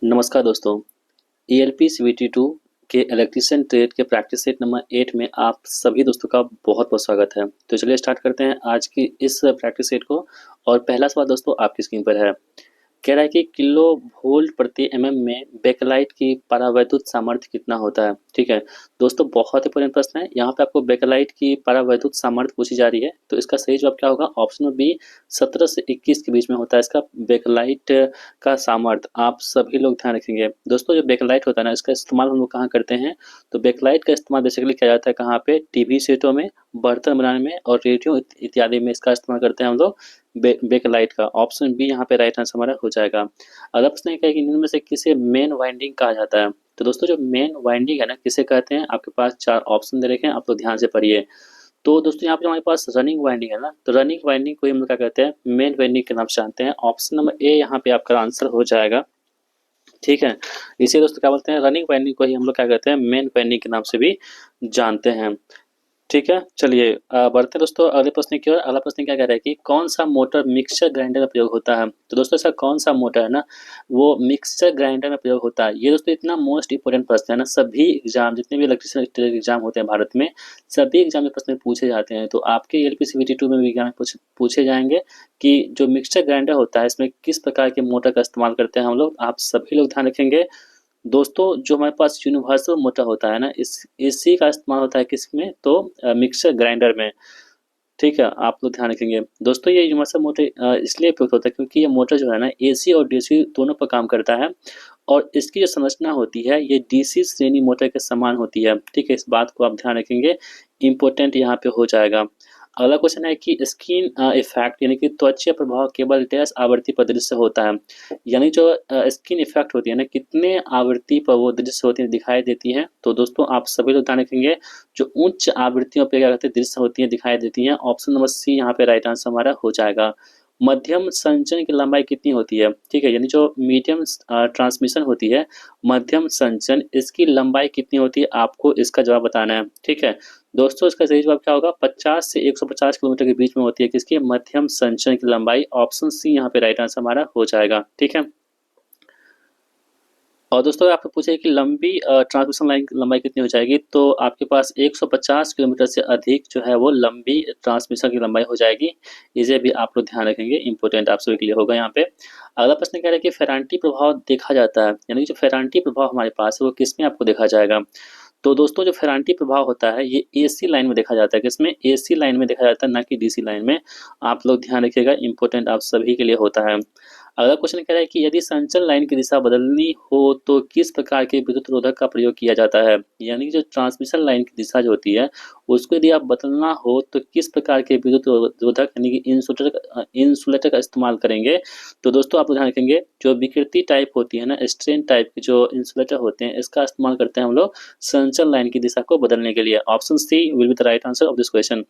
नमस्कार दोस्तों। ELP CVT 2 के इलेक्ट्रीशियन ट्रेड के प्रैक्टिस सेट नंबर 8 में आप सभी दोस्तों का बहुत-बहुत स्वागत है। तो चलिए स्टार्ट करते हैं आज की इस प्रैक्टिस सेट को। और पहला सवाल दोस्तों आपकी स्क्रीन पर है। कह रहा है कि किलो वोल्ट प्रति एमएम में बेकलाइट की परावैद्युत सामर्थ्य कितना होता है। ठीक है दोस्तों, बहुत इंपॉर्टेंट प्रश्न है। यहाँ पे आपको बेकलाइट की परावैद्युत सामर्थ्य पूछी जा रही है, तो इसका सही जवाब क्या होगा? ऑप्शन बी 17 से 21 के बीच में होता है इसका बेकलाइट का सामर्थ्य। आप सभी लोग ध्यान रखेंगे दोस्तों, जो बेकलाइट होता है ना, इसका इस्तेमाल हम लोग कहाँ करते हैं? तो बेकलाइट का इस्तेमाल बेसिकली किया जाता है कहाँ पे? टीवी सेटों में, बर्तन बनाने में और रेडियो इत्यादि में इसका इस्तेमाल करते हैं हम लोग बेकलाइट का। ऑप्शन बी यहाँ पे राइट आंसर हमारा हो जाएगा। अगला प्रश्न है कि इनमें से किसे मेन वाइंडिंग कहा जाता है? तो दोस्तों, जो मेन वाइंडिंग है ना, किसे कहते हैं? आपके पास 4 ऑप्शन दे रखे हैं, आप लोग ध्यान से पढ़िए। तो दोस्तों, यहाँ पे हमारे पास रनिंग वाइंडिंग है ना, तो रनिंग वाइंडिंग को हम लोग क्या कहते हैं? मेन वाइंडिंग के नाम से जानते हैं। ऑप्शन नंबर ए यहाँ पे आपका आंसर हो जाएगा। ठीक है, इसे दोस्तों क्या बोलते हैं? रनिंग वाइंडिंग को ही हम लोग क्या कहते हैं? मेन वाइंडिंग के नाम से भी जानते हैं। ठीक है, चलिए बढ़ते हैं दोस्तों अगले प्रश्न की ओर। अगला प्रश्न क्या कह रहा है कि कौन सा मोटर मिक्सचर ग्राइंडर में प्रयोग होता है? तो दोस्तों, ऐसा कौन सा मोटर है ना, वो मिक्सचर ग्राइंडर में प्रयोग होता है? ये दोस्तों इतना मोस्ट इंपोर्टेंट प्रश्न है ना, सभी एग्जाम, जितने भी इलेक्ट्रिशियन एग्जाम होते हैं भारत में, सभी एग्जाम में प्रश्न पूछे जाते हैं। तो आपके LPCVT 2 में भी एग्जाम पूछे जाएंगे कि जो मिक्सचर ग्राइंडर होता है, इसमें किस प्रकार के मोटर का इस्तेमाल करते हैं हम लोग। आप सभी लोग ध्यान रखेंगे दोस्तों। जो हमारे पास यूनिवर्सल मोटर होता है ना, इसी का इस्तेमाल होता है किसमें? तो मिक्सर ग्राइंडर में। ठीक है, आप लोग ध्यान रखेंगे दोस्तों। ये यूनिवर्सल मोटर इसलिए उपयुक्त होता है क्योंकि ये मोटर जो है ना, AC और DC दोनों पर काम करता है। और इसकी जो संरचना होती है, ये DC श्रेणी मोटर के समान होती है। ठीक है, इस बात को आप ध्यान रखेंगे, इम्पोर्टेंट यहाँ पे हो जाएगा। अगला क्वेश्चन है कि स्किन इफेक्ट यानी कि त्वचा प्रभाव केवल डैश आवृत्ति पर दृश्य होता है। यानी जो स्किन इफेक्ट होती है ना, कितने आवृत्ति पर वो दृश्य होती है, दिखाई देती है? तो दोस्तों, आप सभी लोग ध्यान रखेंगे, जो उच्च आवृत्तियों पे क्या कहते हैं? दृश्य होती है, दिखाई देती हैं। ऑप्शन नंबर सी यहाँ पे राइट आंसर हमारा हो जाएगा। मध्यम संचरण की लंबाई कितनी होती है? ठीक है, यानी जो मीडियम ट्रांसमिशन होती है, मध्यम संचरण, इसकी लंबाई कितनी होती है? आपको इसका जवाब बताना है। ठीक है दोस्तों, इसका सही जवाब क्या होगा? 50 से 150 किलोमीटर के बीच में होती है किसकी? मध्यम संचरण की लंबाई। ऑप्शन सी यहाँ पे राइट आंसर हमारा हो जाएगा। ठीक है, और दोस्तों आपको पूछे कि लंबी ट्रांसमिशन लाइन की लंबाई कितनी हो जाएगी, तो आपके पास 150 किलोमीटर से अधिक जो है वो लंबी ट्रांसमिशन की लंबाई हो जाएगी। इसे भी आप लोग ध्यान रखेंगे, इंपॉर्टेंट आप सभी के लिए होगा यहाँ पे। अगला प्रश्न कह रहा है कि फेरांटी प्रभाव देखा जाता है, यानी जो फेरांटी प्रभाव हमारे पास है वो किसमें आपको देखा जाएगा? तो दोस्तों, जो फेरांटी प्रभाव होता है, ये AC लाइन में देखा जाता है। किसमें? AC लाइन में देखा जाता है, ना कि DC लाइन में। आप लोग ध्यान रखिएगा, इंपॉर्टेंट आप सभी के लिए होता है। अगला क्वेश्चन कह रहा है कि यदि संचलन लाइन की दिशा बदलनी हो तो किस प्रकार के विद्युत रोधक का प्रयोग किया जाता है? यानी कि जो ट्रांसमिशन लाइन की दिशा जो होती है, उसको यदि आप बदलना हो तो किस प्रकार के विद्युत रोधक यानी कि इंसुलेटर का इस्तेमाल करेंगे? तो दोस्तों, आप ध्यान रखेंगे, जो विकृति टाइप होती है ना, स्ट्रेन टाइप के जो इंसुलेटर होते हैं, इसका इस्तेमाल करते हैं हम लोग संचलन लाइन की दिशा को बदलने के लिए। Option C will be the right answer of this question.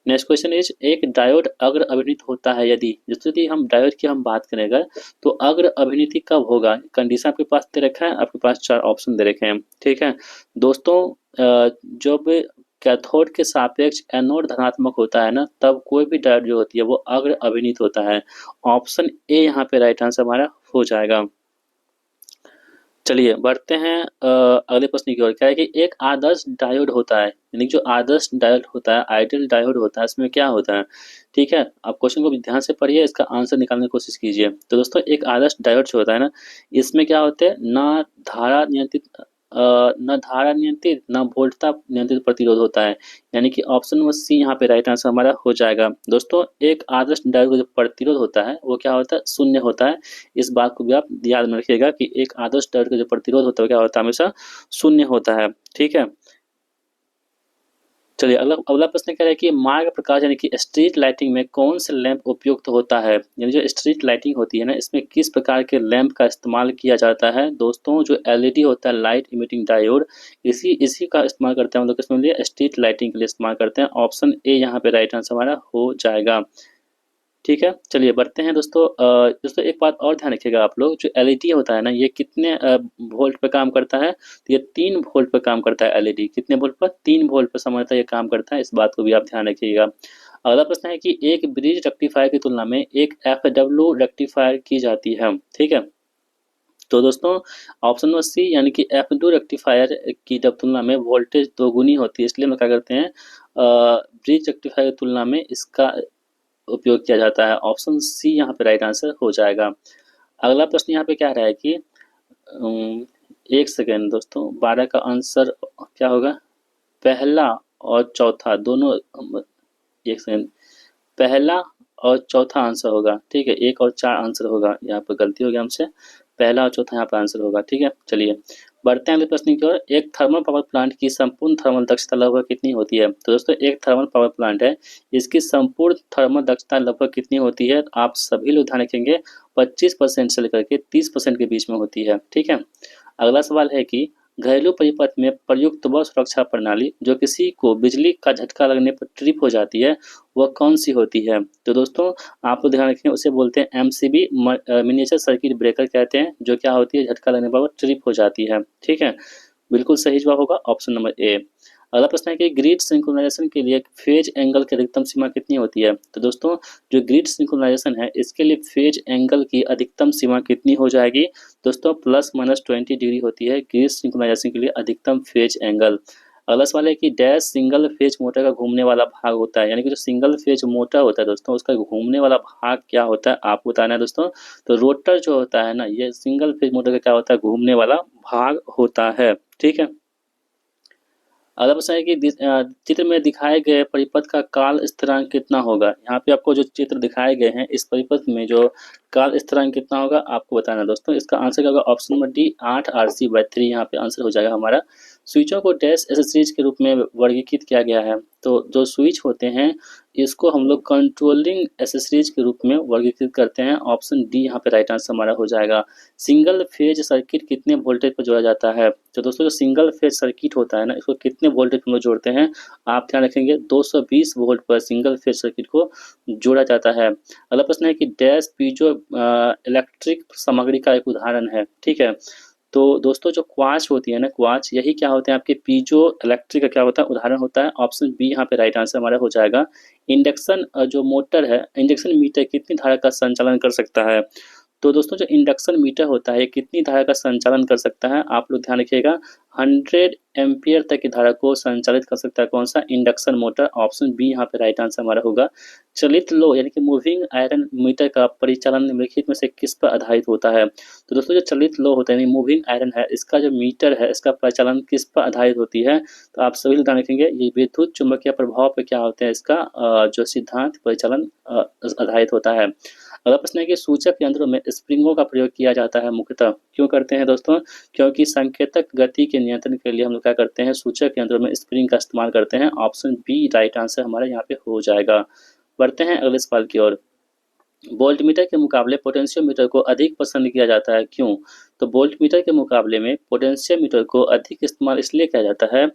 Next question is, एक डायोड अग्र अभिनीत होता है यदि, जैसे यदि हम डायोड की हम बात करेंगे, तो अग्र अभिनीति कब होगा? कंडीशन आपके पास दे रखा है, आपके पास 4 ऑप्शन दे रखे हैं। ठीक है दोस्तों, जब कैथोड के सापेक्ष एनोड धनात्मक होता है ना, तब कोई भी डायोड जो होती है वो अग्र अभिनीत होता है। ऑप्शन ए यहाँ पे राइट आंसर हमारा हो जाएगा। चलिए बढ़ते हैं अगले प्रश्न की ओर। क्या है कि एक आदर्श डायोड होता है, यानी जो आदर्श डायोड होता है, आइडियल डायोड होता है, इसमें क्या होता है? ठीक है, आप क्वेश्चन को भी ध्यान से पढ़िए, इसका आंसर निकालने की कोशिश कीजिए। तो दोस्तों, एक आदर्श डायोड जो होता है ना, इसमें क्या होते हैं? ना धारा नियंत्रित न धारा नियंत्रित, न वोल्टता नियंत्रित प्रतिरोध होता है। यानी कि ऑप्शन नंबर सी यहाँ पे राइट आंसर हमारा हो जाएगा। दोस्तों, एक आदर्श डायोड का जो प्रतिरोध होता है वो क्या होता है? शून्य होता है। इस बात को भी आप याद में रखिएगा कि एक आदर्श डायोड का जो प्रतिरोध होता है क्या होता है? हमेशा शून्य होता है। ठीक है, चलिए अगला अगला प्रश्न कह रहा है कि मार्ग प्रकाश यानी कि स्ट्रीट लाइटिंग में कौन से लैंप उपयुक्त होता है? यानी जो स्ट्रीट लाइटिंग होती है ना, इसमें किस प्रकार के लैंप का इस्तेमाल किया जाता है? दोस्तों, जो LED होता है, लाइट इमिटिंग डायोड, इसी इसी का इस्तेमाल करते हैं हम लोग किसमें लिए? स्ट्रीट लाइटिंग के लिए इस्तेमाल करते हैं। ऑप्शन ए यहाँ पे राइट आंसर हमारा हो जाएगा। ठीक है, चलिए बढ़ते हैं दोस्तों। दोस्तों, एक बात और ध्यान रखिएगा आप लोग, जो LED होता है ना, ये कितने वोल्ट पे काम करता है? तो ये 3 वोल्ट पे काम करता है। LED कितने वोल्ट पर? 3 वोल्ट पे सामान्यतः ये काम करता है। इस बात को भी आप ध्यान रखिएगा। अगला प्रश्न है कि एक ब्रिज रेक्टिफायर की तुलना में एक FW रेक्टिफायर की जाती है। ठीक है, तो दोस्तों ऑप्शन नंबर सी यानी कि F2 रेक्टिफायर की जब तुलना में वोल्टेज दोगुनी होती है, इसलिए हम क्या करते हैं ब्रिज रेक्टिफायर की तुलना में इसका उपयोग किया जाता है। ऑप्शन सी यहाँ पे राइट आंसर हो जाएगा। अगला प्रश्न यहाँ पे क्या रहा है कि एक सेकेंड दोस्तों, 12 का आंसर क्या होगा? पहला और चौथा दोनों, एक सेकेंड, पहला और चौथा आंसर होगा, ठीक है। एक और चार आंसर होगा, यहाँ पर गलती हो गया हमसे, पहला और चौथा यहाँ पर आंसर होगा, ठीक है। चलिए बढ़ते हैं अगले प्रश्न की ओर। एक थर्मल पावर प्लांट की संपूर्ण थर्मल दक्षता लगभग कितनी होती है? तो दोस्तों एक थर्मल पावर प्लांट है, इसकी संपूर्ण थर्मल दक्षता लगभग कितनी होती है? आप सभी लोग ध्यान रखेंगे 25% से लेकर के 30% के बीच में होती है, ठीक है। अगला सवाल है कि घरेलू परिपथ में प्रयुक्त वह सुरक्षा प्रणाली जो किसी को बिजली का झटका लगने पर ट्रिप हो जाती है, वह कौन सी होती है? तो दोस्तों आप लोग ध्यान रखें, उसे बोलते हैं MCB, मिनिएचर सर्किट ब्रेकर कहते हैं, जो क्या होती है, झटका लगने पर वो ट्रिप हो जाती है, ठीक है। बिल्कुल सही जवाब होगा ऑप्शन नंबर ए। अगला प्रश्न है कि ग्रिड सिंक्रोनाइजेशन के लिए फेज एंगल की अधिकतम सीमा कितनी होती है? तो दोस्तों जो ग्रिड सिंक्रोनाइजेशन है इसके लिए फेज एंगल की अधिकतम सीमा कितनी हो जाएगी? दोस्तों ±20 डिग्री होती है ग्रिड सिंक्रोनाइजेशन के लिए अधिकतम फेज एंगल। अगला सवाल है कि डैश सिंगल फेज मोटर का घूमने वाला भाग होता है, यानी कि जो सिंगल फेज मोटर होता है दोस्तों उसका घूमने वाला भाग क्या होता है आपको बताना है दोस्तों। तो रोटर जो होता है ना, ये सिंगल फेज मोटर का क्या होता है, घूमने वाला भाग होता है, ठीक है। अगला प्रश्न है कि चित्र में दिखाए गए परिपथ का काल स्थिरांक कितना होगा? यहाँ पे आपको जो चित्र दिखाए गए हैं इस परिपथ में जो काल स्थिरांक कितना होगा आपको बताना है दोस्तों। इसका आंसर क्या होगा? ऑप्शन नंबर डी 8 RC/3 यहाँ पे आंसर हो जाएगा हमारा। स्विचों को डैश एसेसरीज के रूप में वर्गीकृत किया गया है। तो जो स्विच होते हैं इसको हम लोग कंट्रोलिंग एसेसरीज के रूप में वर्गीकृत करते हैं। ऑप्शन डी यहाँ पे राइट आंसर हमारा हो जाएगा। सिंगल फेज सर्किट कितने वोल्टेज पर जोड़ा जाता है? तो दोस्तों जो सिंगल फेज सर्किट होता है ना, इसको कितने वोल्टेज पर जोड़ते हैं आप ध्यान रखेंगे, 220 वोल्ट पर सिंगल फेज सर्किट को जोड़ा जाता है। अगला प्रश्न है कि डैश पीजो इलेक्ट्रिक सामग्री का एक उदाहरण है, ठीक है। तो दोस्तों जो क्वार्ट्ज होती है ना, क्वार्ट्ज यही क्या होते हैं आपके पीजो इलेक्ट्रिक का क्या होता है, उदाहरण होता है। ऑप्शन बी यहाँ पे राइट आंसर हमारा हो जाएगा। इंडक्शन जो मोटर है, इंडक्शन मीटर कितनी धारा का संचालन कर सकता है? तो दोस्तों जो इंडक्शन मीटर होता है कितनी धारा का संचालन कर सकता है आप लोग ध्यान रखिएगा, 100 एम्पियर तक की धारा को संचालित कर सकता है कौन सा? Induction motor. ऑप्शन बी यहाँ पे राइट आंसर हमारा होगा। चलित लो यानी कि मूविंग आयरन मीटर का परिचालन निम्नलिखित में से किस पर आधारित होता है? तो दोस्तों जो चलित लो होता है यानी मूविंग आयरन है, इसका जो मीटर है इसका परिचालन किस पर आधारित होती है? तो आप सभी लोग ध्यान रखेंगे, ये विद्युत चुंबकीय प्रभाव पर क्या होते हैं, इसका जो सिद्धांत परिचालन आधारित होता है। अगला प्रश्न है कि सूचक यंत्रों में स्प्रिंगों का प्रयोग किया जाता है, मुख्यतः क्यों करते हैं दोस्तों? क्योंकि संकेतक गति के नियंत्रण के लिए हम लोग क्या करते हैं, सूचक यंत्रों में स्प्रिंग का इस्तेमाल करते हैं। ऑप्शन बी राइट आंसर हमारे यहाँ पे हो जाएगा। बढ़ते हैं अगले सवाल की ओर। वोल्टमीटर के मुकाबले पोटेंशियोमीटर को अधिक पसंद किया जाता है, क्यों? तो वोल्टमीटर के मुकाबले में पोटेंशियोमीटर को अधिक इस्तेमाल इसलिए किया जाता है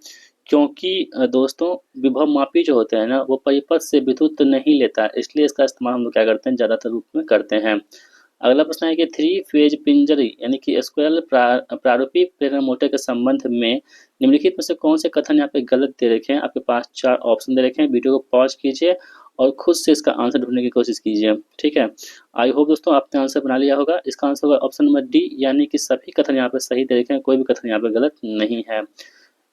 क्योंकि दोस्तों विभव मापी जो होते हैं ना, वो परिपथ से विद्युत नहीं लेता है, इसलिए इसका इस्तेमाल हम लोग क्या करते हैं, ज़्यादातर रूप में करते हैं। अगला प्रश्न है कि 3 फेज पिंजरी यानी कि स्क्वायरल प्रारूपी प्रेरण मोटर के संबंध में निम्नलिखित में से कौन से कथन यहाँ पे गलत दे रखे हैं? आपके पास 4 ऑप्शन दे रखे हैं, वीडियो को पॉज कीजिए और खुद से इसका आंसर ढूंढने की कोशिश कीजिए, ठीक है। आई होप दोस्तों आपने आंसर बना लिया होगा। इसका आंसर होगा ऑप्शन नंबर डी, यानी कि सभी कथन यहाँ पे सही दे रखे हैं, कोई भी कथन यहाँ पे गलत नहीं है।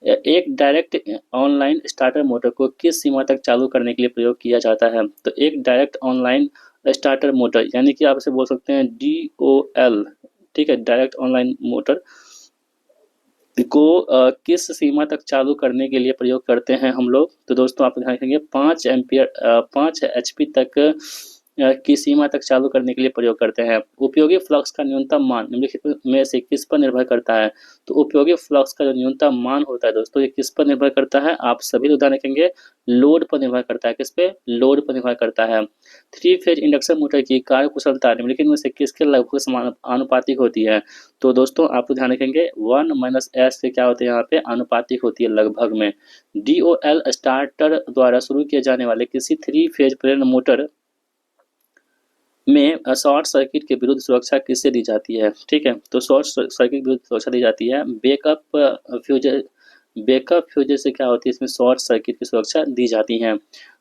एक डायरेक्ट ऑनलाइन स्टार्टर मोटर को किस सीमा तक चालू करने के लिए प्रयोग किया जाता है? तो एक डायरेक्ट ऑनलाइन स्टार्टर मोटर यानी कि आप इसे बोल सकते हैं DOL, ठीक है, डायरेक्ट ऑनलाइन मोटर को किस सीमा तक चालू करने के लिए प्रयोग करते हैं हम लोग? तो दोस्तों आप ध्यान रखेंगे 5 एम्पियर 5 HP तक की सीमा तक चालू करने के लिए प्रयोग करते हैं। उपयोगी फ्लक्स का न्यूनतम मान निम्नलिखित में से किस पर निर्भर करता है? तो उपयोगी फ्लक्स का जो न्यूनतम मान होता है दोस्तों, ये किस पर निर्भर करता है? आप सभी लोग ध्यान रखेंगे, लोड पर निर्भर करता है। किस पे? लोड पर निर्भर करता है। 3 फेज इंडक्शन मोटर की कार्य कुशलता निम्नलिखित में से किसके लगभग समानुपातिक होती है? तो दोस्तों आप ध्यान रखेंगे 1 - S से क्या होते हैं यहाँ पे, आनुपातिक होती है लगभग में। DOL स्टार्टर द्वारा शुरू किए जाने वाले किसी 3 फेज प्रेरण मोटर में शॉर्ट सर्किट के विरुद्ध सुरक्षा किससे दी जाती है? ठीक है, तो शॉर्ट सर्किट के विरुद्ध सुरक्षा दी जाती है बैकअप फ्यूज से क्या होती है, इसमें शॉर्ट सर्किट की सुरक्षा दी जाती है।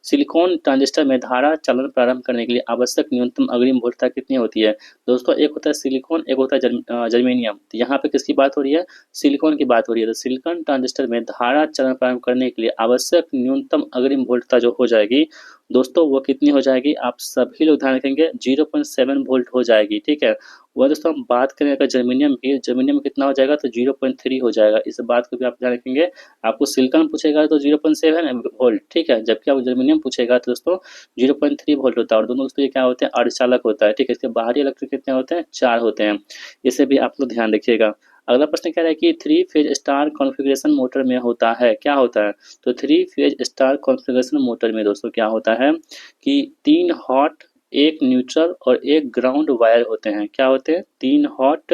सिलिकॉन ट्रांजिस्टर में धारा चालन प्रारंभ करने के लिए आवश्यक न्यूनतम अग्रिम वोल्टता कितनी होती है? दोस्तों एक होता है सिलिकॉन, एक होता है जर्मेनियम। तो यहाँ पे किसकी बात हो रही है? सिलिकॉन की बात हो रही है। तो सिलिकॉन ट्रांजिस्टर में धारा चालन प्रारंभ करने के लिए आवश्यक न्यूनतम अग्रिम वोल्टता जो हो जाएगी दोस्तों वो कितनी हो जाएगी? आप सभी लोग ध्यान रखेंगे 0.7 वोल्ट हो जाएगी। ठीक है, वह दोस्तों हम बात करें अगर जर्मेनियम की, जर्मेनियम में कितना हो जाएगा? तो 0.3 हो जाएगा। इस बात को भी आप ध्यान रखेंगे। आपको सिलिकॉन पूछेगा तो 0.7 वोल्ट, ठीक है, जबकि आपको जर्मेनियम पूछेगा तो दोस्तों 0.3 वोल्ट होता है। और दोनों दोस्तों ये क्या होते हैं? अर्धचालक होता है। ठीक है, इसके बाहरी इलेक्ट्रिक कितने होते हैं? 4 होते हैं। इसे भी आप लोग ध्यान रखिएगा। अगला प्रश्न कह रहा है कि 3 फेज स्टार कॉन्फ़िगरेशन मोटर में होता है, क्या होता है? तो 3 फेज स्टार कॉन्फ़िगरेशन मोटर में दोस्तों क्या होता है कि 3 हॉट, 1 न्यूट्रल और 1 ग्राउंड वायर होते हैं। क्या होते हैं? 3 हॉट,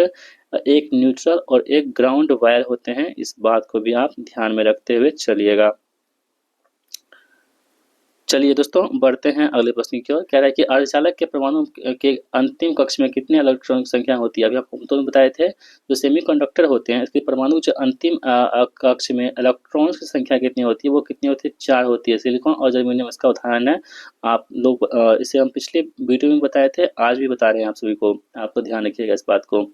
1 न्यूट्रल और 1 ग्राउंड वायर होते हैं। इस बात को भी आप ध्यान में रखते हुए चलिएगा। चलिए दोस्तों बढ़ते हैं अगले प्रश्न की ओर। कह रहा है कि अर्धचालक के परमाणु के अंतिम कक्ष में कितनी इलेक्ट्रॉन संख्या होती है? अभी आपको तो बताए थे जो सेमीकंडक्टर होते हैं इसके परमाणु जो अंतिम कक्ष में इलेक्ट्रॉन्स की संख्या कितनी होती है? वो कितनी होती है? 4 होती है। सिलिकॉन और जर्मेनियम इसका उदाहरण है। आप लोग इसे हम पिछले वीडियो में बताए थे, आज भी बता रहे हैं आप सभी को। आप तो ध्यान रखिएगा इस बात को।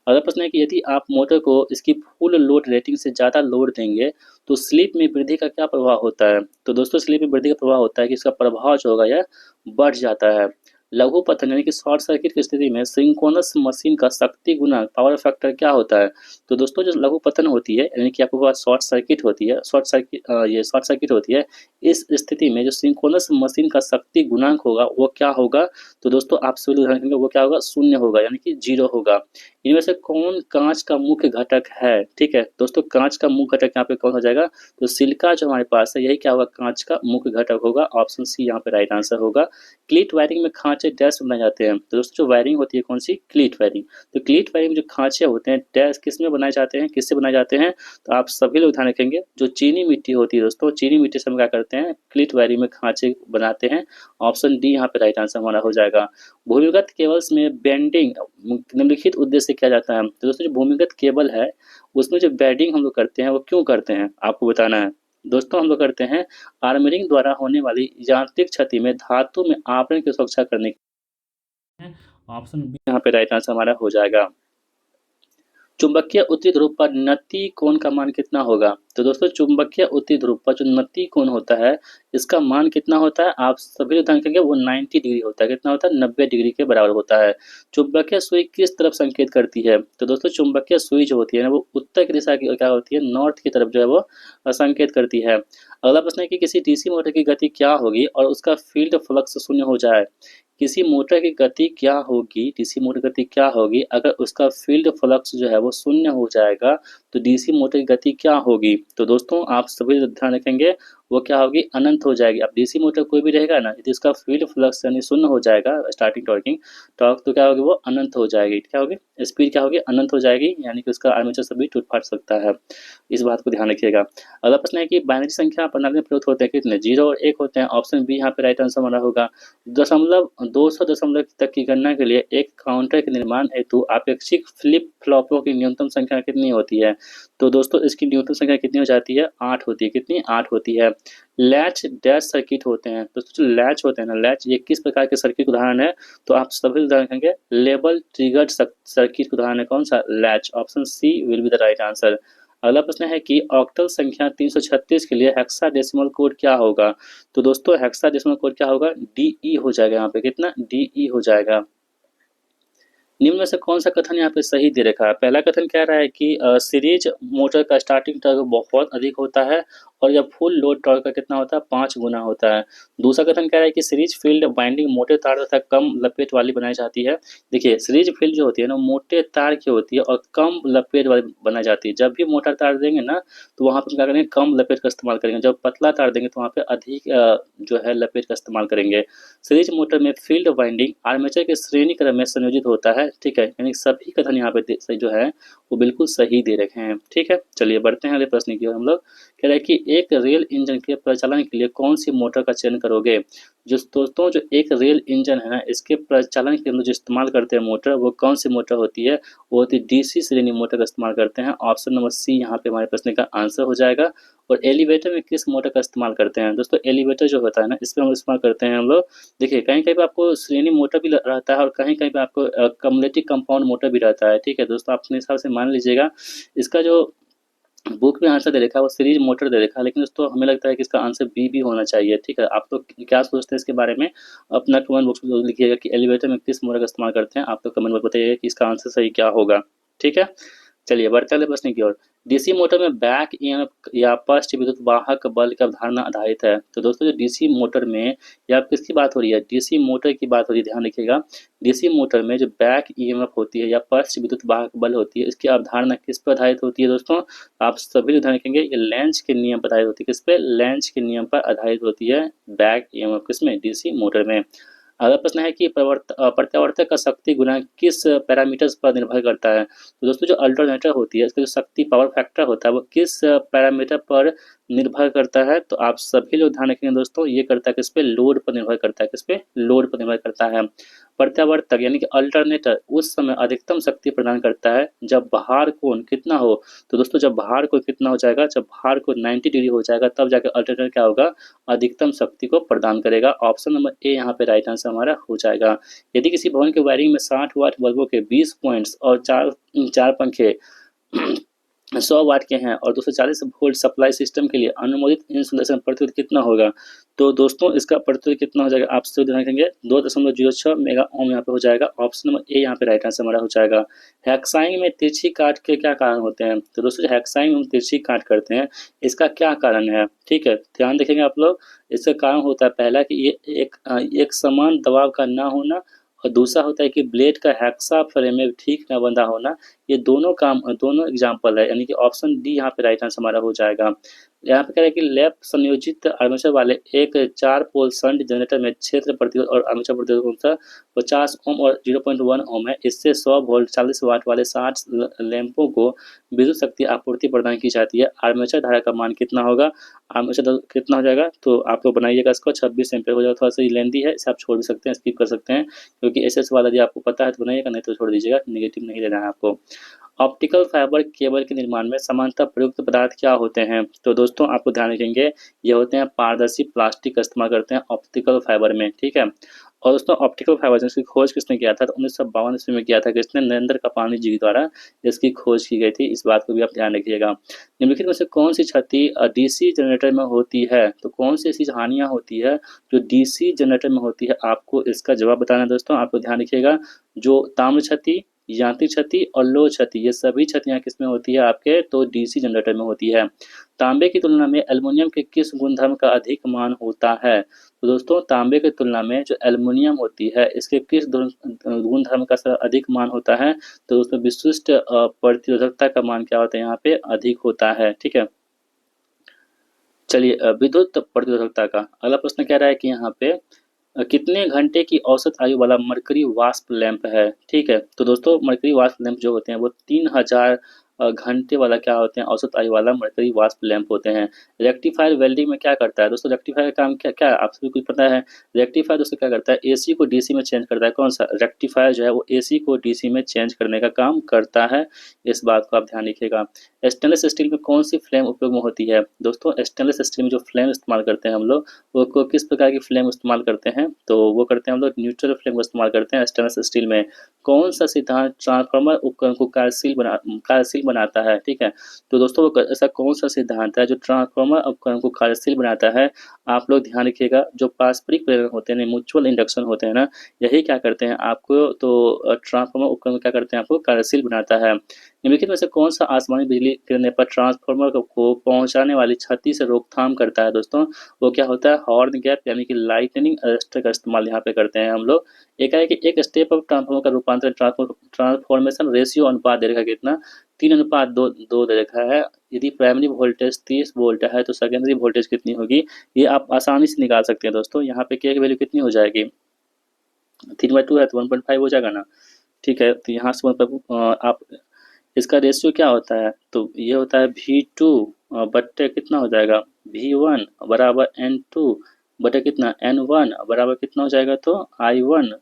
अगला प्रश्न है कि यदि आप मोटर को इसकी फुल लोड रेटिंग से ज़्यादा लोड देंगे तो स्लिप में वृद्धि का क्या प्रभाव होता है? तो दोस्तों स्लिप में वृद्धि का प्रभाव होता है कि इसका प्रभाव जो होगा यह बढ़ जाता है। लघु पतन यानी कि शॉर्ट सर्किट की स्थिति में सिंक्रोनस मशीन का शक्ति गुणा पावर फैक्टर क्या होता है? तो दोस्तों जो लघु पतन होती है यानी कि आपके पास शॉर्ट सर्किट होती है, ये शॉर्ट सर्किट होती है। इस स्थिति में जो सिंक्रोनस मशीन का शक्ति गुणांक होगा वो क्या होगा? तो दोस्तों आप सभी लोग ध्यान रखेंगे वो क्या होगा? 0 होगा यानी कि 0 होगा। इनमें से कौन कांच का मुख्य घटक है? ठीक है दोस्तों, कांच का मुख्य घटक यहाँ पे कौन हो जाएगा? तो सिलिका जो हमारे पास है यही क्या होगा? कांच का मुख्य घटक होगा। ऑप्शन सी यहाँ पे राइट आंसर होगा। क्लीट वायरिंग में खांचे डैश बनाए जाते हैं। तो दोस्तों जो वायरिंग होती है कौन सी? क्लीट वायरिंग। तो क्लीट वायरिंग में जो खांचे होते हैं डैश किस में बनाए जाते हैं, किससे बनाए जाते हैं? तो आप सभी लोग ध्यान रखेंगे जो चीनी मिट्टी होती है दोस्तों, चीनी मिट्टी से हम क्या करते हैं? क्लीट वायरिंग में खांचे बनाते हैं। ऑप्शन डी यहाँ पे राइट आंसर हमारा हो जाएगा। भूमिगत केबल्स में बेंडिंग निम्नलिखित उद्देश्य से किया जाता है। तो दोस्तों जो भूमिगत केबल है उसमें जो बेंडिंग हम लोग करते हैं वो क्यों करते हैं आपको बताना है। दोस्तों हम लोग करते हैं आर्मरिंग द्वारा होने वाली यांत्रिक क्षति में धातु में आवरण की सुरक्षा करने के लिए। ऑप्शन बी यहाँ पे राइट आंसर हमारा हो जाएगा। चुंबकीय उत्तरी ध्रुव पर नति कोण का मान कितना होगा? तो दोस्तों चुंबकीय उत्तरी ध्रुव पर जो नति कोण होता है इसका मान कितना होता है? आप सभी लोग ध्यान रखेंगे वो 90 डिग्री होता है। कितना होता है? 90 डिग्री के बराबर होता है। चुंबकीय सुई किस तरफ संकेत करती है? तो दोस्तों चुंबकीय सुई जो होती है ना वो उत्तर की दिशा की क्या होती है? नॉर्थ की तरफ जो है वो संकेत करती है। अगला प्रश्न है कि किसी डीसी मोटर की गति क्या होगी और उसका फील्ड फ्लक्स शून्य हो जाए? किसी मोटर की गति क्या होगी, डीसी मोटर की गति क्या होगी अगर उसका फील्ड फ्लक्स जो है वो शून्य हो जाएगा? तो डीसी मोटर की गति क्या होगी? तो दोस्तों आप सभी ध्यान रखेंगे वो क्या होगी? अनंत हो जाएगी। अब डीसी मोटर कोई भी रहेगा ना यदि उसका फील्ड फ्लक्स यानी शून्य हो जाएगा स्टार्टिंग टॉर्किंग टॉर्क तो क्या होगी? वो अनंत हो जाएगी। क्या होगी? स्पीड क्या होगी? अनंत हो जाएगी यानी कि उसका आर्मेचर सभी टूट फाट सकता है। इस बात को ध्यान रखिएगा। अगला प्रश्न है कि बाइनरी संख्या प्रणाली में प्रयुक्त होते हैं कितने? 0 और 1 होते हैं। ऑप्शन बी यहाँ पे राइट आंसर हमारा होगा। 200 दशमलव तक की गणना के लिए एक काउंटर के निर्माण हेतु अपेक्षित फ्लिप फ्लॉपों की न्यूनतम संख्या कितनी होती है? तो दोस्तों इसकी न्यूनतम संख्या कितनी हो जाती है? 8 होती है। कितनी? 8 होती है। लैच डैश सर्किट होते हैं। दोस्तों जो लैच होते हैं ना, लैच ये किस प्रकार के सर्किट उदाहरण है? तो आप सभी उदाहरण कहेंगे लेबल ट्रिगर्ड सर्किट उदाहरण है कौन सा? Latch. Option C will be the right answer. अगला प्रश्न है कि ऑक्टल संख्या 336 के लिए हेक्साडेसिमल कोड क्या होगा? तो दोस्तों हेक्साडेसिमल कोड क्या होगा? डीई हो जाएगा। यहाँ पे कितना? डीई हो जाएगा। निम्न में से कौन सा कथन यहाँ पे सही दे रखा है? पहला कथन कह रहा है कि सीरीज मोटर का स्टार्टिंग टॉर्क बहुत अधिक होता है और जब फुल लोड टॉर्क का कितना होता है? 5 गुना होता है। दूसरा कथन कह रहा है कि सीरीज फील्ड बाइंडिंग मोटे तार तथा कम लपेट वाली बनाई जाती है। देखिए सीरीज फील्ड जो होती है ना मोटे तार की होती है और कम लपेट वाली बनाई जाती है। जब भी मोटा तार देंगे ना तो वहाँ पर क्या करेंगे? कम लपेट का इस्तेमाल करेंगे। जब पतला तार देंगे तो वहाँ पे अधिक जो है लपेट का इस्तेमाल करेंगे। सीरीज मोटर में फील्ड वाइंडिंग आर्मेचर के श्रेणी क्रम में संयोजित होता है। ठीक है, यानी सभी कथन यहाँ पे जो है वो बिल्कुल सही दे रखे हैं। ठीक है, चलिए बढ़ते हैं अगले प्रश्न की ओर हम लोग। कह रहे हैं कि एक रेल इंजन के प्रचालन के लिए कौन सी मोटर का चयन करोगे? जो दोस्तों जो एक रेल इंजन है ना, इसके प्रचालन के लिए जो इस्तेमाल करते हैं मोटर, वो कौन सी मोटर होती है? वो होती है डीसी श्रेणी मोटर का इस्तेमाल करते हैं। ऑप्शन नंबर सी यहाँ पे हमारे प्रश्न का आंसर हो जाएगा। और एलिवेटर में किस मोटर का इस्तेमाल करते हैं? दोस्तों एलिवेटर जो होता है ना, इसमें हम इस्तेमाल करते हैं हम लोग, देखिए कहीं कहीं पे आपको श्रेणी मोटर भी रहता है और कहीं कहीं पे आपको कम्युलेटिव कंपाउंड मोटर भी रहता है। ठीक है दोस्तों, आप अपने हिसाब से मान लीजिएगा। इसका जो बुक में आंसर दे रखा है वो सीरीज मोटर दे रखा है, लेकिन दोस्तों हमें लगता है कि इसका आंसर बी भी होना चाहिए। ठीक है, आप लोग क्या सोचते हैं इसके बारे में? अपना कमेंट बॉक्स में लिखिएगा कि एलिवेटर में किस मोटर का इस्तेमाल करते हैं। आप लोग कमेंट बॉक्स बताइएगा कि इसका आंसर सही क्या होगा। ठीक है, चलिए बढ़ते अगले प्रश्न की ओर। डीसी मोटर में बैक ईएमएफ या पृष्ठ विद्युत वाहक बल की अवधारणा आधारित है। तो दोस्तों जो डीसी मोटर में, या किसकी बात हो रही है? डीसी मोटर की बात हो रही है, ध्यान रखिएगा। डीसी मोटर में जो बैक ईएमएफ होती है या पृष्ठ विद्युत वाहक बल होती है, इसकी अवधारणा किस पर आधारित होती है दोस्तों? आप सभी ध्यान रखेंगे, ये लेंज के नियम पर आधारित होती है। किस पे? लेंज के नियम पर आधारित होती है बैक ईएमएफ, किसमें? डीसी मोटर में। अगला प्रश्न है कि प्रत्यावर्तक का शक्ति गुणांक किस पैरामीटर्स पर निर्भर करता है? तो दोस्तों जो अल्टरनेटर होती है, इसका जो शक्ति पावर फैक्टर होता है, वो किस पैरामीटर पर निर्भर करता है? तो आप सभी लोग ध्यान रखेंगे दोस्तों, ये करता है किस पे? लोड पर निर्भर करता है। किस पे? लोड पर निर्भर करता है। प्रत्यावर्तक यानी कि अल्टरनेटर उस समय अधिकतम शक्ति प्रदान करता है जब भार कोण कितना हो? तो दोस्तों जब भार कोण कितना हो जाएगा? जब भार कोण 90 डिग्री हो जाएगा, तब जाकर अल्टरनेटर क्या होगा? अधिकतम शक्ति को प्रदान करेगा। ऑप्शन नंबर ए यहाँ पे राइट आंसर हमारा हो जाएगा। यदि किसी भवन के वायरिंग में 60 वाट बल्बों के 20 पॉइंट्स और चार पंखे 100 वाट के हैं और 240 वोल्ट सप्लाई सिस्टम के लिए अनुमोदित इंसुलेशन प्रतिरोध कितना होगा? तो दोस्तों इसका प्रतिरोध कितना हो जाएगा? आप सभी ध्यान रखेंगे, 2.06 मेगा ओम यहाँ पे हो जाएगा। ऑप्शन नंबर ए यहाँ पे राइट आंसर हमारा हो जाएगा। हेक्साइन में तिरछी काट के क्या कारण होते हैं? तो दोस्तों जो हेक्साइन में हम तिरछी काट करते हैं, इसका क्या कारण है? ठीक है, ध्यान रखेंगे आप लोग। इसका कारण होता है पहला कि ये एक समान दबाव का ना होना, और दूसरा होता है कि ब्लेड का हेक्सा फ्रेम में ठीक न बंधा होना। ये दोनों एग्जाम्पल है, यानी कि ऑप्शन डी यहाँ पे राइट आंसर हमारा हो जाएगा। यहाँ पे कह रहा है कि लैप संयोजित आर्मेचर वाले एक 4 पोल शंट जनरेटर में क्षेत्र प्रतिरोध और आर्मेचर प्रतिरोध कौन सा? 50 ओम और 0.1 ओम है। इससे 100 वोल्ट 40 वाट वाले 60 लैंपों को विद्युत शक्ति आपूर्ति प्रदान की जाती है। आर्मेचर धारा का मान कितना होगा? आर्मेचर कितना हो जाएगा? तो आप लोग बनाइएगा इसको, 26 एम्पीयर हो जाएगा। थोड़ा सा लेंदी है, इसे आप छोड़ भी सकते हैं, स्किप कर सकते हैं, क्योंकि एसएस वाला यदि आपको पता है तो बनाइएगा, नहीं तो छोड़ दीजिएगा, नेगेटिव नहीं लेना है आपको। ऑप्टिकल फाइबर केबल के निर्माण में सामान्यतः प्रयुक्त पदार्थ क्या होते हैं? तो दोस्तों आपको ध्यान रखेंगे, ये होते हैं पारदर्शी प्लास्टिक का इस्तेमाल करते हैं ऑप्टिकल फाइबर में। ठीक है, और दोस्तों ऑप्टिकल फाइबर इसकी खोज किसने किया था? तो 1952 ईस्वी में किया था। किसने? नरेंद्र कपानी जी द्वारा इसकी खोज की गई थी। इस बात को भी आप ध्यान रखिएगा। निम्नलिखित में से कौन सी क्षति डीसी जनरेटर में होती है? तो कौन सी ऐसी हानियां होती है जो डीसी जनरेटर में होती है? आपको इसका जवाब बताना है दोस्तों। आपको ध्यान रखिएगा, जो ताम्र क्षति, यांत्रिक क्षति और लोह क्षति, ये सभी क्षतियां किसमें होती है आपके? तो डीसी जनरेटर में होती है। तांबे की तुलना में एल्युमिनियम के किस गुणधर्म का अधिक मान होता है? तो दोस्तों तांबे की तुलना में जो एल्युमिनियम होती है, इसके किस गुणधर्म का अधिक मान होता है? तो दोस्तों विशिष्ट प्रतिरोधकता का मान क्या होता है यहाँ पे? अधिक होता है। ठीक है, चलिए विद्युत प्रतिरोधकता का अगला प्रश्न कह रहा है कि यहाँ पे कितने घंटे की औसत आयु वाला मरकरी वाष्प लैंप है? ठीक है, तो दोस्तों मरकरी वाष्प लैंप जो होते हैं वो 3000 घंटे वाला क्या होते हैं? औसत आयु वाला मरकरी वाष्प लैंप होते हैं। रेक्टिफायर वेल्डिंग में क्या करता है? दोस्तों रेक्टिफायर का काम क्या क्या है? आप सभी को पता है। रेक्टिफायर दोस्तों क्या करता है? एसी को डीसी में चेंज करता है। कौन सा रेक्टिफायर जो है वो एसी को डीसी में चेंज करने का काम करता है। इस बात को आप ध्यान रखिएगा। स्टेनलेस स्टील में कौन सी फ्लेम उपयोग में होती है? दोस्तों स्टेनलेस स्टील में जो फ्लेम इस्तेमाल करते हैं हम लोग, वो किस प्रकार की फ्लेम इस्तेमाल करते हैं? तो वो करते हैं हम लोग न्यूट्रल फ्लेम का इस्तेमाल करते हैं स्टेनलेस स्टील में। कौन सा सिद्धांत ट्रांसफार्मर उपकरण को कार्यशील बनाता है? ठीक है, तो दोस्तों ऐसा कौन सा सिद्धांत है जो ट्रांसफार्मर उपकरण को कार्यशील बनाता है? आप लोग ध्यान रखिएगा, जो पारस्परिक प्रेरण होते हैं, म्यूचुअल इंडक्शन होते हैं ना, यही क्या करते हैं आपको? तो ट्रांसफार्मर उपकरण क्या करते हैं? आपको कार्यशील बनाता है। निम्नलिखित में से कौन सा आसमानी बिजली गिरने पर ट्रांसफार्मर को पहुंचाने वाली क्षति से रोकथाम करता है? दोस्तों वो क्या होता है? हॉर्न गैप यानी कि लाइटनिंग अरेस्टर का इस्तेमाल यहाँ पे करते हैं हम लोग। एक है कि एक स्टेप अप ट्रांसफार्मर का रूपांतरण ट्रांसफॉर्मेशन रेशियो अनुपात दे रखा है कितना? 3:2 दे रखा है। यदि प्राइमरी वोल्टेज 30 वोल्ट है तो सेकेंडरी वोल्टेज कितनी होगी? ये आप आसानी से निकाल सकते हैं दोस्तों। यहाँ पे के की वैल्यू कितनी हो जाएगी? 3/2 है तो 1.5 हो जाएगा ना। ठीक है, तो यहाँ से आप इसका रेशियो क्या होता है? तो ये होता है V2 बट्टे कितना हो जाएगा? V1 बराबर N2 बटे कितना N1 बराबर कितना हो जाएगा, तो I1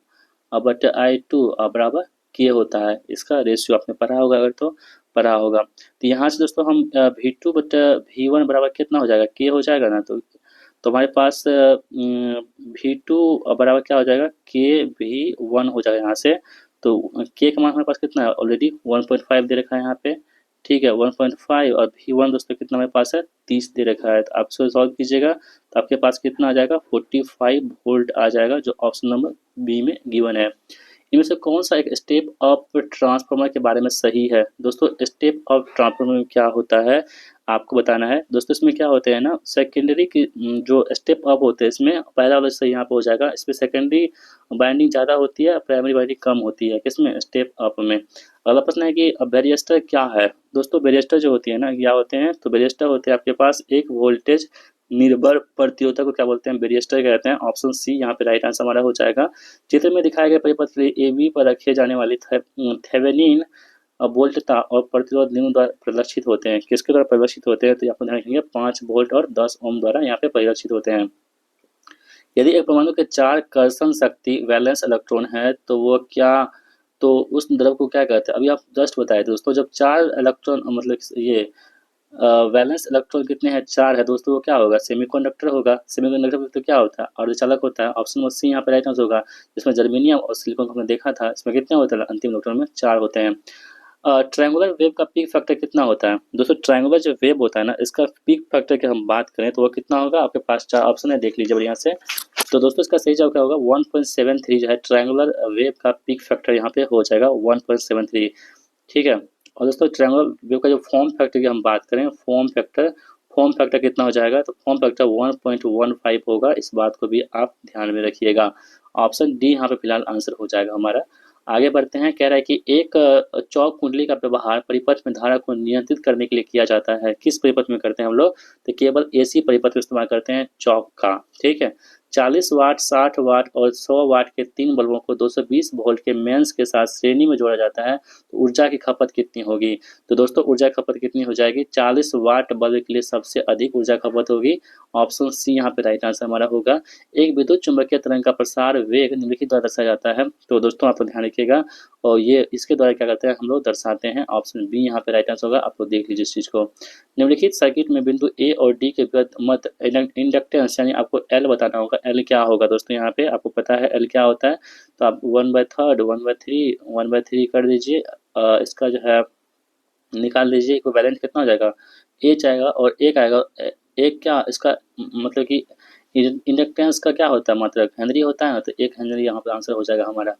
और बटे I2 और बराबर K होता है। इसका रेशियो आपने पढ़ा होगा, अगर तो पढ़ा होगा। तो यहाँ से दोस्तों हम V2 बटे V1 बराबर कितना हो जाएगा, K हो जाएगा ना। तो हमारे पास V2 बराबर क्या हो जाएगा, KV1 हो जाएगा यहाँ से। तो K का मान हमारे पास कितना है, ऑलरेडी 1.5 दे रखा है यहाँ पे, ठीक है 1.5। और V1 दोस्तों कितना हमारे पास है, 30 दे रखा है। तो आप इसको सॉल्व कीजिएगा तो आपके पास कितना आ जाएगा, 45 वोल्ट आ जाएगा, जो ऑप्शन नंबर बी में गिवन है। इनमें से कौन सा एक स्टेप अप ट्रांसफार्मर के बारे में सही है। दोस्तों स्टेप अप ट्रांसफार्मर में क्या होता है आपको बताना है। दोस्तों इसमें क्या होते हैं ना, सेकेंडरी की जो स्टेप अप होते हैं, इसमें पहला वाला सही यहाँ पे हो जाएगा। इसमें सेकेंडरी बाइंडिंग ज़्यादा होती है, प्राइमरी बाइंडिंग कम होती है, किसमें, स्टेप अप में। अगला प्रश्न है कि बैरिस्टर क्या है। दोस्तों बैरिस्टर जो होती है ना, क्या होते हैं, तो बैरिस्टर होते हैं आपके पास एक वोल्टेज निर्भर प्रतिरोधक को क्या बोलते हैं, बैरिस्टर कहते हैं। ऑप्शन सी यहाँ पे राइट आंसर हमारा हो जाएगा। चित्र में दिखाए गए परिपथ ए बी पर रखे जाने वाली थेवेनिन वोल्टता और प्रतिरोध निम्न द्वारा प्रदर्शित होते हैं। किसके द्वारा प्रदर्शित होते हैं, तो यहाँ पर ध्यान रखेंगे 5 वोल्ट और 10 ओम द्वारा यहाँ पे प्रदर्शित होते हैं। यदि एक परमाणु के 4 कर्षण शक्ति वैलेंस इलेक्ट्रॉन है तो वो क्या, तो उस द्रव को क्या कहते हैं। अभी आप जस्ट बताए दोस्तों, जब 4 इलेक्ट्रॉन मतलब ये वैलेंस इलेक्ट्रॉन कितने हैं, 4 है दोस्तों, वो क्या होगा, सेमीकंडक्टर होगा। सेमीकंडक्टर तो क्या होता है, अर्धचालक होता है। ऑप्शन नंबर सी यहाँ पे राइट आंसर होगा। जिसमें जर्मेनियम और सिलिकॉन हमने देखा था, इसमें कितने होते हैं, अंतिम इलेक्ट्रॉन में 4 होते हैं। ट्रायंगुलर वेव का पीक फैक्टर कितना होता है। दोस्तों ट्रायंगुलर जो वेव होता है ना, इसका पीक फैक्टर की हम बात करें तो वो कितना होगा, आपके पास 4 ऑप्शन है, देख लीजिए बढ़िया से। तो दोस्तों इसका सही जवाब क्या होगा, 1.73 जो है ट्रायंगुलर वेव का पीक फैक्टर यहाँ पे हो जाएगा 1.73, ठीक है। और दोस्तों ट्रायंगुलर वेव का जो फॉर्म फैक्टर की हम बात करें, फॉर्म फैक्टर कितना हो जाएगा, तो फॉर्म फैक्टर 1.15 होगा। इस बात को भी आप ध्यान में रखिएगा। ऑप्शन डी यहाँ पे फिलहाल आंसर हो जाएगा हमारा। आगे बढ़ते हैं, कह रहा है कि एक चौक कुंडली का व्यवहार परिपथ में धारा को नियंत्रित करने के लिए किया जाता है। किस परिपथ में करते हैं हम लोग, तो केवल एसी परिपथ में इस्तेमाल करते हैं चौक का, ठीक है। 40 वाट, 60 वाट और 100 वाट के 3 बल्बों को 220 वोल्ट के मेंस के साथ श्रेणी में जोड़ा जाता है, तो ऊर्जा की खपत कितनी होगी। तो दोस्तों ऊर्जा की खपत कितनी हो जाएगी, 40 वाट बल्ब के लिए सबसे अधिक ऊर्जा खपत होगी। ऑप्शन सी यहाँ पे राइट आंसर हमारा होगा। एक विद्युत चुंबकीय तरंग का प्रसार वेग निम्नलिखित द्वारा दर्शाया जाता है। तो दोस्तों आप ध्यान रखिएगा, और ये इसके द्वारा क्या करते हैं हम लोग, दर्शाते हैं। ऑप्शन बी यहाँ पे राइट आंसर होगा। आप लोग देख लीजिए इस चीज को। निम्नलिखित सर्किट में बिंदु ए और डी के मध्य इंडक्टेंस यानी आपको एल बताना होगा। एल क्या होगा दोस्तों, यहाँ पे आपको पता है एल क्या होता है, तो आप 1/3 1/3 कर दीजिए। इसका जो है निकाल दीजिए, इक्विवेलेंट कितना हो जाएगा, एच आएगा और एक आएगा। एक क्या इसका मतलब कि इंडक्टेंस का क्या होता है, मतलब हेनरी होता है ना, तो 1 हेनरी यहाँ पे आंसर हो जाएगा हमारा।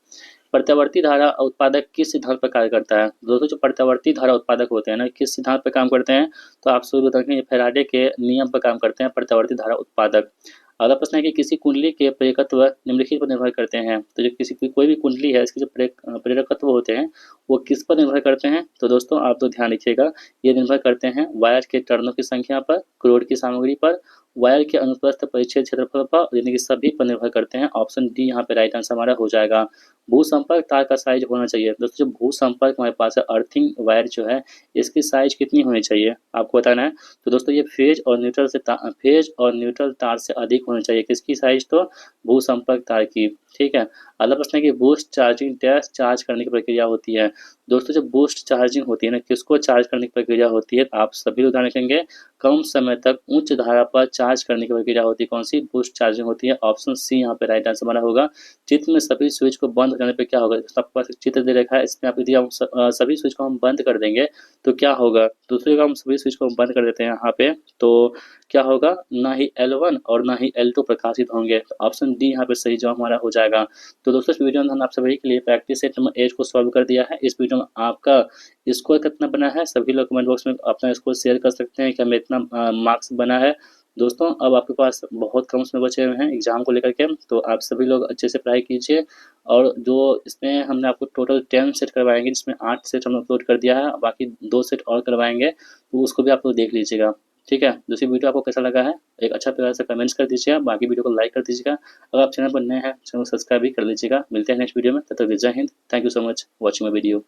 प्रत्यावर्ती धारा उत्पादक किस सिद्धांत पर कार्य करता है। दोस्तों जो प्रत्यावर्ती धारा उत्पादक होते हैं ना, किस सिद्धांत पर काम करते हैं, तो आप सभी बताएंगे फैराडे के नियम पर काम करते हैं प्रत्यावर्ती धारा उत्पादक। अगला प्रश्न है कि किसी कुंडली के प्रेरकत्व निम्नलिखित पर निर्भर करते हैं। तो जो किसी कोई भी कुंडली है, इसके जो प्रेरकत्व होते हैं वो किस पर निर्भर करते हैं, तो दोस्तों आप तो ध्यान रखिएगा, ये निर्भर करते हैं वायर के टर्नों की संख्या पर, क्रोड की सामग्री पर, वायर के अनुप्रस्थ परिच्छेद क्षेत्रफल पर, यानी कि सभी पर निर्भर करते हैं। ऑप्शन डी यहाँ पे राइट आंसर हमारा हो जाएगा। भू संपर्क तार का साइज होना चाहिए। दोस्तों जो भू संपर्क हमारे पास है, अर्थिंग वायर जो है, इसकी साइज कितनी होनी चाहिए आपको बताना है। तो दोस्तों ये फेज और न्यूट्रल तार से अधिक होनी चाहिए। किसकी साइज, तो भू संपर्क तार की, ठीक है। अगला प्रश्न है कि बूस्ट चार्जिंग डैश चार्ज करने की प्रक्रिया होती है। दोस्तों जब बूस्ट चार्जिंग होती है ना, किसको चार्ज करने की प्रक्रिया होती है, आप सभी लोग ध्यान रखेंगे, कम समय तक उच्च धारा पर चार्ज करने की प्रक्रिया होती है। कौन सी, बूस्ट चार्जिंग होती है। ऑप्शन सी यहाँ पे राइट आंसर हमारा होगा। चित्र में सभी स्विच को बंद करने पे क्या होगा, आपके पास एक चित्र दे रखा है, इसमें आप यदि हम सभी स्विच को हम बंद कर देंगे तो क्या होगा, दूसरे का हम सभी स्विच को हम बंद कर देते हैं यहाँ पे, तो क्या होगा, ना ही L1 और ना ही L2 प्रकाशित होंगे। तो ऑप्शन डी यहाँ पे सही जवाब हमारा हो जाएगा। तो दोस्तों इस वीडियो में हमने आप सभी के लिए प्रैक्टिस सेट नंबर 8 को सॉल्व कर दिया है। इस वीडियो में आपका स्कोर कितना बना है, सभी लोग कमेंट बॉक्स में अपना स्कोर शेयर कर सकते हैं कि हमें इतना मार्क्स बना है। दोस्तों अब आपके पास बहुत कम समय बचे हुए हैं एग्जाम को लेकर के, तो आप सभी लोग अच्छे से पढ़ाई कीजिए। और जो इसमें हमने आपको टोटल 10 सेट करवाएंगे, जिसमें 8 सेट हमने अपलोड कर दिया है, बाकी 2 सेट और करवाएंगे, तो उसको भी आप लोग देख लीजिएगा, ठीक है। दूसरी वीडियो आपको कैसा लगा है, एक अच्छा प्यार से कमेंट्स कर दीजिएगा, बाकी वीडियो को लाइक कर दीजिएगा। अगर आप चैनल पर नए हैं, चैनल को सब्सक्राइब भी कर लीजिएगा। मिलते हैं नेक्स्ट वीडियो में, तब तक जय Hind. Thank you so much watching my video.